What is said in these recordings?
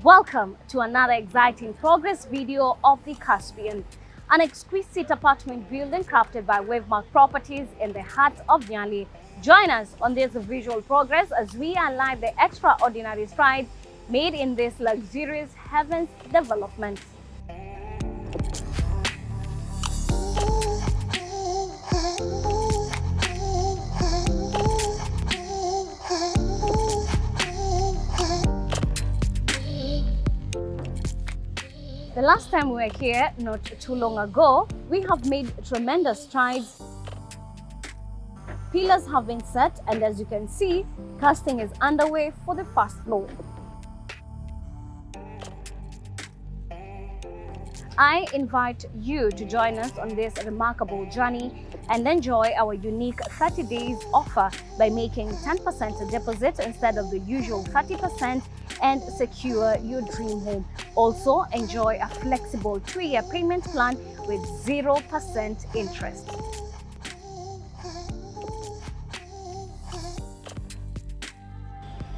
Welcome to another exciting progress video of the Caspian, an exquisite apartment building crafted by Wavemark Properties in the heart of Nyali. Join us on this visual progress as we unlock the extraordinary strides made in this luxurious heavens development. The last time we were here, not too long ago, we have made tremendous strides. Pillars have been set, and as you can see, casting is underway for the first floor. I invite you to join us on this remarkable journey and enjoy our unique 30 days offer by making 10% deposit instead of the usual 30% and secure your dream home. Also, enjoy a flexible 2-year payment plan with 0% interest.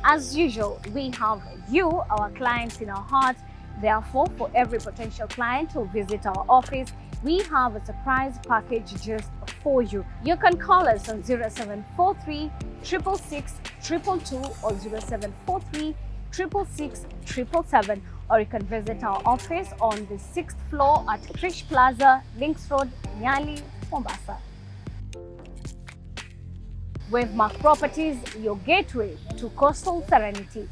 As usual, we have you, our clients, in our hearts. Therefore, for every potential client who visit our office, we have a surprise package just for you. You can call us on 0743 666 222 or 0743 666 777, or you can visit our office on the 6th floor at Krish Plaza, Links Road, Nyali, Mombasa. Wavemark Properties, your gateway to coastal serenity.